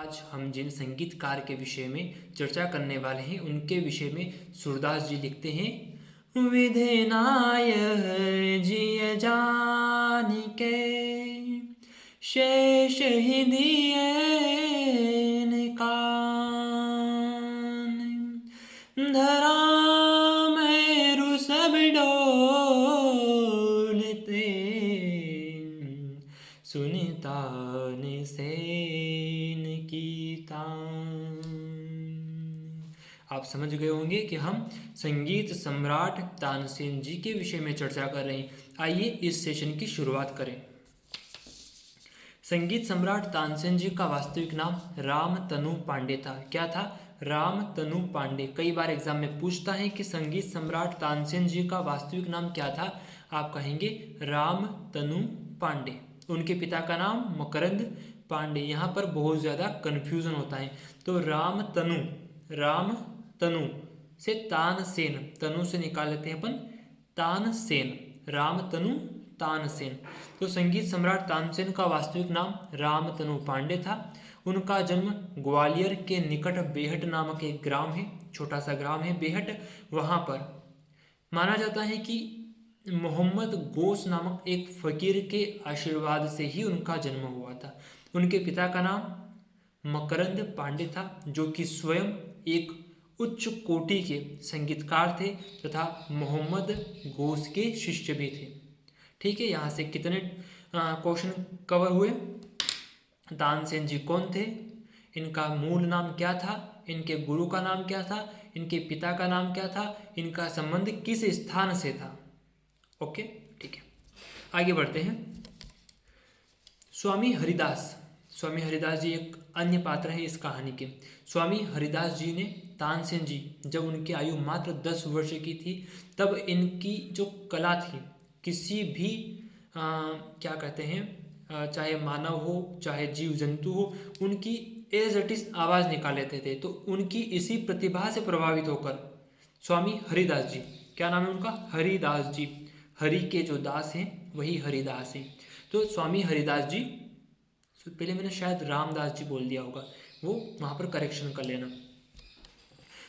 आज हम जिन संगीतकार के विषय में चर्चा करने वाले हैं उनके विषय में सूरदास जी लिखते हैं। विधि नाय जिय जानिके शेष ही दिए निकान, धरा मेरु सब डोलते सुनितान सेन की तान। आप समझ गए होंगे कि हम संगीत सम्राट तानसेन जी के विषय में चर्चा कर रहे हैं। आइए इस सेशन की शुरुआत करें। संगीत सम्राट तानसेन जी का वास्तविक नाम रामतनु पांडे था। क्या था? रामतनु पांडे। कई बार एग्जाम में पूछता है कि संगीत सम्राट तानसेन जी का वास्तविक नाम क्या था। आप कहेंगे रामतनु पांडे। उनके पिता का नाम मकरंद पांडे। यहाँ पर बहुत ज़्यादा कन्फ्यूज़न होता है। तो रामतनु से तानसेन, तनु से निकाल लेते हैं अपन तानसेन, रामतनु तानसेन। तो संगीत सम्राट तानसेन का वास्तविक नाम रामतनु पांडे था। उनका जन्म ग्वालियर के निकट बेहट नामक एक ग्राम है, छोटा सा ग्राम है बेहट। वहाँ पर माना जाता है कि मोहम्मद गोस नामक एक फकीर के आशीर्वाद से ही उनका जन्म हुआ था। उनके पिता का नाम मकरंद पांडे था, जो कि स्वयं एक उच्च कोटि के संगीतकार थे तथा मोहम्मद गोस के शिष्य भी थे। ठीक है, यहाँ से कितने क्वेश्चन कवर हुए? तानसेन जी कौन थे, इनका मूल नाम क्या था, इनके गुरु का नाम क्या था, इनके पिता का नाम क्या था, इनका संबंध किस स्थान से था। ओके, ठीक है, आगे बढ़ते हैं। स्वामी हरिदास जी एक अन्य पात्र हैं इस कहानी के। स्वामी हरिदास जी ने तानसेन जी, जब उनकी आयु मात्र 10 वर्ष की थी, तब इनकी जो कला थी, किसी भी क्या कहते हैं, चाहे मानव हो चाहे जीव जंतु हो, उनकी एज इट इज आवाज़ निकाल लेते थे। तो उनकी इसी प्रतिभा से प्रभावित होकर स्वामी हरिदास जी, क्या नाम है उनका? हरिदास जी। हरि के जो दास हैं वही हरिदास हैं। तो स्वामी हरिदास जी, पहले मैंने शायद रामदास जी बोल दिया होगा, वो वहाँ पर करेक्शन कर लेना।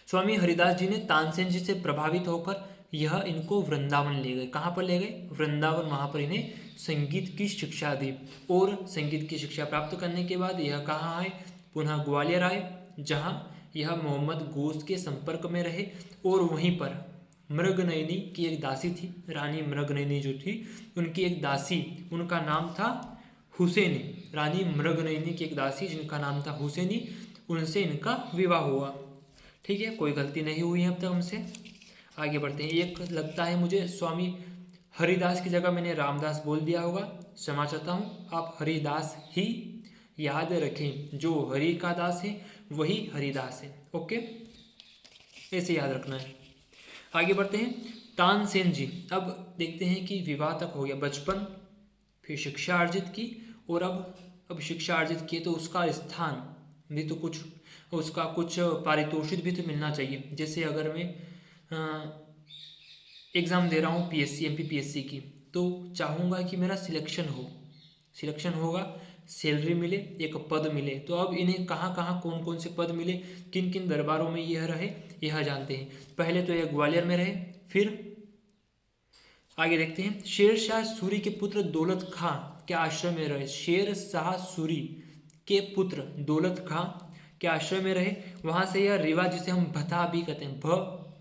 स्वामी हरिदास जी ने तानसेन जी से प्रभावित होकर यह इनको वृंदावन ले गए। कहाँ पर ले गए? वृंदावन। वहाँ पर इन्हें संगीत की शिक्षा दी और संगीत की शिक्षा प्राप्त करने के बाद यह कहाँ आए? पुनः ग्वालियर आए, जहाँ यह मोहम्मद गोस के संपर्क में रहे और वहीं पर मृगनयनी की एक दासी थी, रानी मृगनयनी जो थी, उनकी एक दासी, उनका नाम था हुसैनी। रानी मृगनयनी की एक दासी जिनका नाम था हुसैनी, उनसे इनका विवाह हुआ। ठीक है, कोई गलती नहीं हुई है अब तक हमसे। आगे बढ़ते हैं। एक लगता है मुझे स्वामी हरिदास की जगह मैंने रामदास बोल दिया होगा, क्षमा चाहता हूँ। आप हरिदास ही याद रखें, जो हरि का दास है वही हरिदास है। ओके, ऐसे याद रखना है। आगे बढ़ते हैं। तानसेन जी, अब देखते हैं कि विवाह तक हो गया, बचपन, फिर शिक्षा अर्जित की, और अब शिक्षा अर्जित की तो उसका स्थान भी तो कुछ, उसका कुछ पारितोषिक भी तो मिलना चाहिए। जैसे अगर मैं एग्ज़ाम दे रहा हूँ पीएससी, एमपीपीएससी की, तो चाहूँगा कि मेरा सिलेक्शन होगा, सैलरी मिले, एक पद मिले। तो अब इन्हें कहाँ कहाँ कौन कौन से पद मिले, किन किन दरबारों में यह रहे, यह जानते हैं। पहले तो यह ग्वालियर में रहे, फिर आगे देखते हैं। शेर शाह सूरी के पुत्र दौलत खां के आश्रय में रहे। शेर शाह सूरी के पुत्र दौलत खां के आश्रय में रहे। वहाँ से यह रीवा, जिसे हम भथा भी कहते हैं,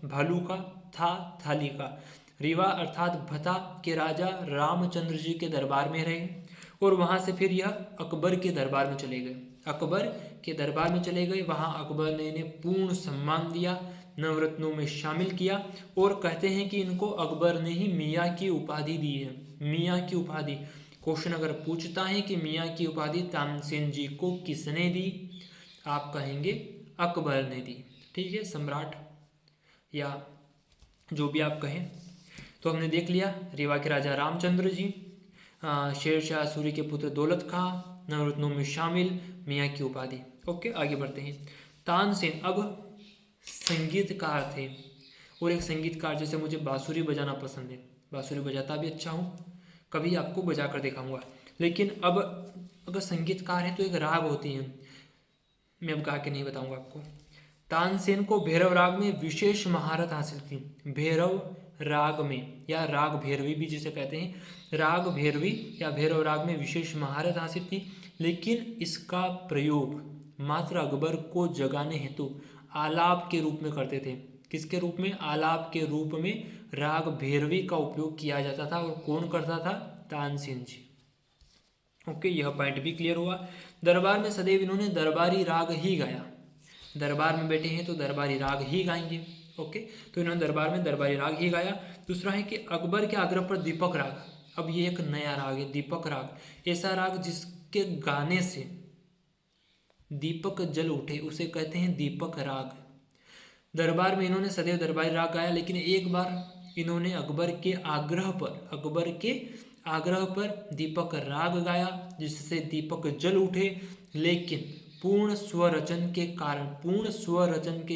भालू का, था थाली का, रीवा अर्थात भथा के राजा रामचंद्र जी के दरबार में रहे। और वहाँ से फिर यह अकबर के दरबार में चले गए। अकबर के दरबार में चले गए, वहाँ अकबर ने इन्हें पूर्ण सम्मान दिया, नवरत्नों में शामिल किया, और कहते हैं कि इनको अकबर ने ही मियाँ की उपाधि दी है। मियाँ की उपाधि, क्वेश्चन अगर पूछता है कि मियाँ की उपाधि तानसेन जी को किसने दी, आप कहेंगे अकबर ने दी। ठीक है, सम्राट या जो भी आप कहें। तो हमने देख लिया, रीवा के राजा रामचंद्र जी, शेर शाह सूरी के पुत्र दौलत खां, नवरत्नों में शामिल, मियाँ की उपाधि। ओके, आगे बढ़ते हैं। तानसेन अब संगीतकार थे, और एक संगीतकार, जैसे मुझे बांसुरी बजाना पसंद है, बांसुरी बजाता भी अच्छा हूँ, कभी आपको बजा कर दिखाऊंगा। लेकिन अब अगर संगीतकार है तो एक राग होती है, मैं अब गा के नहीं बताऊंगा आपको। तानसेन को भैरव राग में विशेष महारत हासिल थी। भैरव राग में, या राग भैरवी भी जिसे कहते हैं, राग भैरवी या भैरव राग में विशेष महारत हासिल थी, लेकिन इसका प्रयोग मात्र अकबर को जगाने हेतु आलाप के रूप में करते थे। किसके रूप में? आलाप के रूप में राग भैरवी का उपयोग किया जाता था। और कौन करता था? तानसेन जी। ओके, यह पॉइंट भी क्लियर हुआ। दरबार में सदैव इन्होंने दरबारी राग ही गाया। दरबार में बैठे हैं तो दरबारी राग ही गाएंगे। ओके, तो इन्होंने दरबार में दरबारी राग ही गाया। दूसरा है कि अकबर के आग्रह पर दीपक राग, अब ये एक नया राग है दीपक राग। ऐसा राग जिसके गाने से दीपक जल उठे उसे कहते हैं दीपक राग। दरबार में इन्होंने सदैव दरबारी राग गाया, लेकिन एक बार इन्होंने अकबर के आग्रह पर दीपक राग गाया जिससे दीपक जल उठे, लेकिन पूर्ण स्वरचन के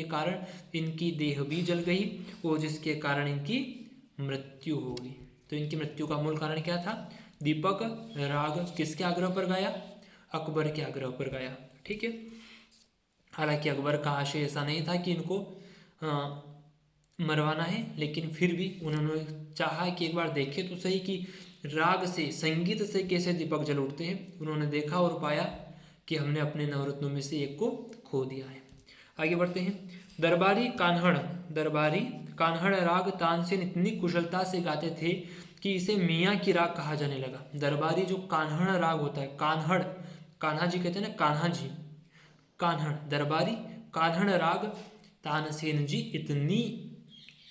कारण इनकी देह भी जल गई और जिसके कारण इनकी मृत्यु हो गई। तो इनकी मृत्यु का मूल कारण क्या था? दीपक राग किसके आग्रह पर गाया? अकबर के आग्रह पर गाया। ठीक है, हालांकि अकबर का आशय ऐसा नहीं था कि इनको मरवाना है, लेकिन फिर भी उन्होंने चाहा कि एक बार देखे तो सही कि राग से, संगीत से कैसे दीपक जल उठते हैं। उन्होंने देखा और पाया कि हमने अपने नवरत्नों में से एक को खो दिया है। आगे बढ़ते हैं। दरबारी कान्हड़ राग तानसेन इतनी कुशलता से गाते थे कि इसे मियाँ की राग कहा जाने लगा। दरबारी जो कान्हड़ राग होता है, कान्हा जी कहते हैं ना, कान्हा जी, कान्हड़, दरबारी कान्हड़ राग तानसेन जी इतनी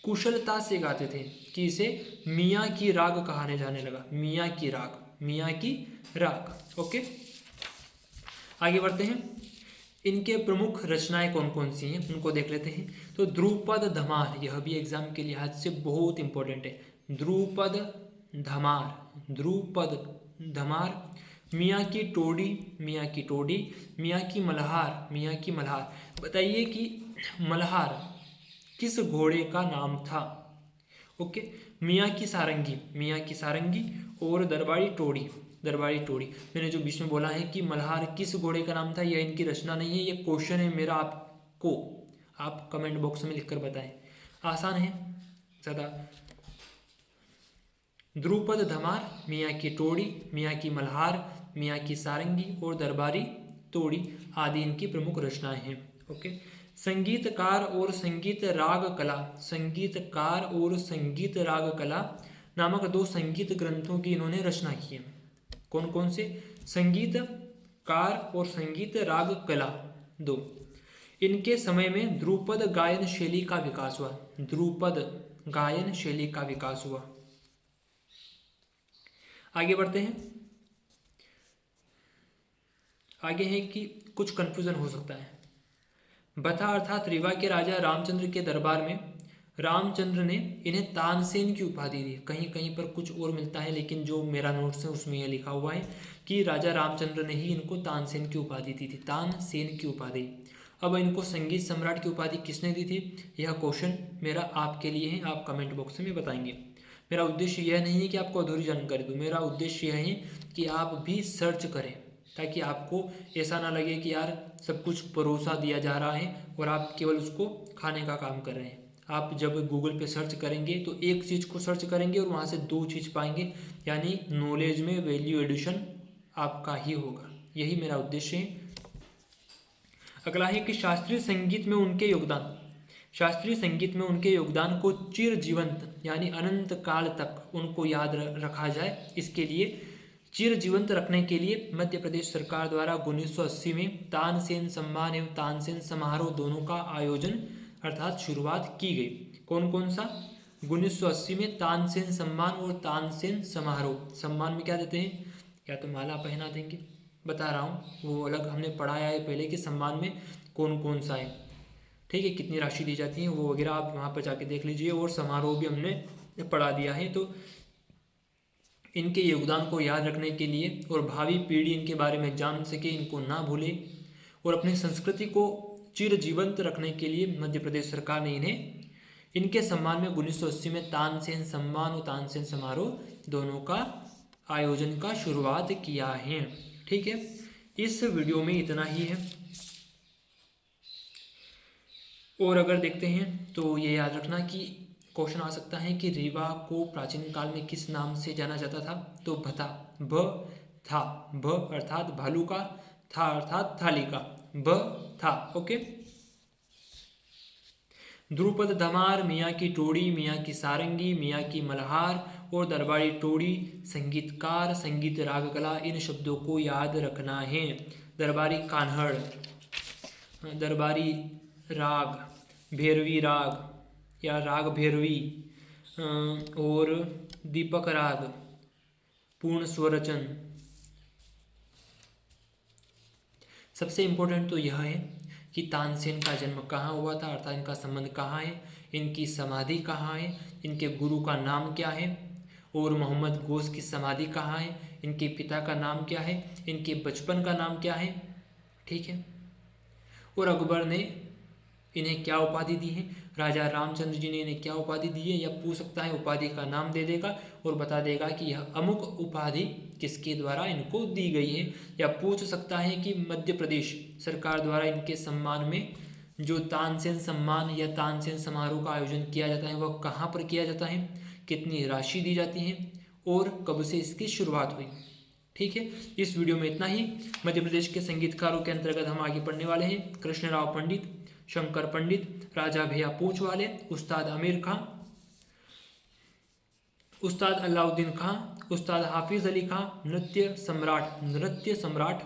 कुशलता से गाते थे कि इसे मियाँ की राग कहने जाने लगा। मियाँ की राग। ओके, आगे बढ़ते हैं। इनके प्रमुख रचनाएं कौन कौन सी हैं उनको देख लेते हैं। तो ध्रुपद धमार, यह भी एग्जाम के लिहाज से बहुत इंपॉर्टेंट है। ध्रुपद धमार, मियाँ की टोडी, मियाँ की मल्हार। बताइए कि मल्हार किस घोड़े का नाम था? ओके, मियाँ की सारंगी और दरबारी टोडी। मैंने जो बीच में बोला है कि मल्हार किस घोड़े का नाम था, यह इनकी रचना नहीं है, ये क्वेश्चन है मेरा आपको, आप कमेंट बॉक्स में लिखकर बताएं। आसान है ज़्यादा। ध्रुपद धमार, मियाँ की टोडी, मियाँ की मल्हार, मियाँ की सारंगी और दरबारी टोडी आदि इनकी प्रमुख रचनाएं हैं। ओके, संगीतकार और संगीत राग कला नामक 2 संगीत ग्रंथों की इन्होंने रचना की है। कौन कौन से? संगीतकार और संगीत राग कला 2। इनके समय में ध्रुपद गायन शैली का विकास हुआ। आगे बढ़ते हैं। आगे है कि कुछ कंफ्यूजन हो सकता है। बता अर्थात रीवा के राजा रामचंद्र के दरबार में रामचंद्र ने इन्हें तानसेन की उपाधि दी। कहीं कहीं पर कुछ और मिलता है, लेकिन जो मेरा नोट्स है उसमें यह लिखा हुआ है कि राजा रामचंद्र ने ही इनको तानसेन की उपाधि दी थी, तानसेन की उपाधि। अब इनको संगीत सम्राट की उपाधि किसने दी थी, यह क्वेश्चन मेरा आपके लिए है, आप कमेंट बॉक्स में बताएंगे। मेरा उद्देश्य यह नहीं है कि आपको अधूरी जानकारी दूँ, मेरा उद्देश्य यह है कि आप भी सर्च करें, ताकि आपको ऐसा ना लगे कि यार सब कुछ परोसा दिया जा रहा है और आप केवल उसको खाने का काम कर रहे हैं। आप जब गूगल पे सर्च करेंगे तो एक चीज़ को सर्च करेंगे और वहाँ से 2 चीज़ पाएंगे, यानी नॉलेज में वैल्यू एडिशन आपका ही होगा। यही मेरा उद्देश्य है। अगला है कि शास्त्रीय संगीत में उनके योगदान को चिर जीवंत यानी अनंत काल तक उनको याद रखा जाए, इसके लिए चिर जीवंत रखने के लिए मध्य प्रदेश सरकार द्वारा 1980 में तानसेन सम्मान एवं तानसेन समारोह दोनों का आयोजन अर्थात शुरुआत की गई। कौन कौन सा? 1980 में तानसेन सम्मान और तानसेन समारोह। सम्मान में क्या देते हैं? या तो माला पहना देंगे, बता रहा हूँ, वो अलग हमने पढ़ाया है पहले कि सम्मान में कौन कौन सा है, ठीक है, कितनी राशि दी जाती है वो वगैरह आप वहाँ पर जाके देख लीजिए, और समारोह भी हमने पढ़ा दिया है। तो इनके योगदान को याद रखने के लिए और भावी पीढ़ी इनके बारे में जान सके, इनको ना भूले, और अपनी संस्कृति को चिर जीवंत रखने के लिए मध्य प्रदेश सरकार ने इनके सम्मान में 1980 में तानसेन सम्मान और तानसेन समारोह दोनों का आयोजन का शुरुआत किया है। ठीक है, इस वीडियो में इतना ही है। और अगर देखते हैं तो ये याद रखना कि क्वेश्चन आ सकता है कि रीवा को प्राचीन काल में किस नाम से जाना जाता था। तो भथा, भ था, भ अर्थात भालू का, था अर्थात थाली का, भ था। ओके। ध्रुपद धमार, मियाँ की टोड़ी, मियाँ की सारंगी, मियाँ की मल्हार और दरबारी टोड़ी, संगीतकार, संगीत राग कला, इन शब्दों को याद रखना है। दरबारी कान्हड़, दरबारी राग, भैरवी राग या राग भैरवी, और दीपक राग, पूर्ण स्वरचन। सबसे इम्पोर्टेंट तो यह है कि तानसेन का जन्म कहाँ हुआ था, अर्थात इनका संबंध कहाँ है, इनकी समाधि कहाँ है, इनके गुरु का नाम क्या है, और मोहम्मद गोस की समाधि कहाँ है, इनके पिता का नाम क्या है, इनके बचपन का नाम क्या है। ठीक है। और अकबर ने इन्हें क्या उपाधि दी है, राजा रामचंद्र जी ने इन्हें क्या उपाधि दी है, या पूछ सकता है, उपाधि का नाम दे देगा और बता देगा कि यह अमुक उपाधि किसके द्वारा इनको दी गई है। या पूछ सकता है कि मध्य प्रदेश सरकार द्वारा इनके सम्मान में जो तानसेन सम्मान या तानसेन समारोह का आयोजन किया जाता है वह कहाँ पर किया जाता है, कितनी राशि दी जाती है और कब से इसकी शुरुआत हुई। ठीक है। इस वीडियो में इतना ही। मध्य प्रदेश के संगीतकारों के अंतर्गत हम आगे पढ़ने वाले हैं कृष्णराव पंडित, शंकर पंडित, राजा भैया पूंछ वाले, उस्ताद आमिर खां, उस्ताद अलाउद्दीन खां, उस्ताद हाफिज अली खां, नृत्य सम्राट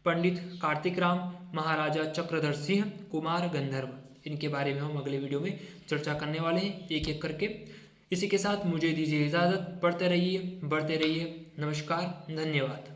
पंडित कार्तिक राम, महाराजा चक्रधर सिंह, कुमार गंधर्व। इनके बारे में हम अगले वीडियो में चर्चा करने वाले हैं एक एक करके। इसी के साथ मुझे दीजिए इजाज़त। पढ़ते रहिए, बढ़ते रहिए। नमस्कार, धन्यवाद।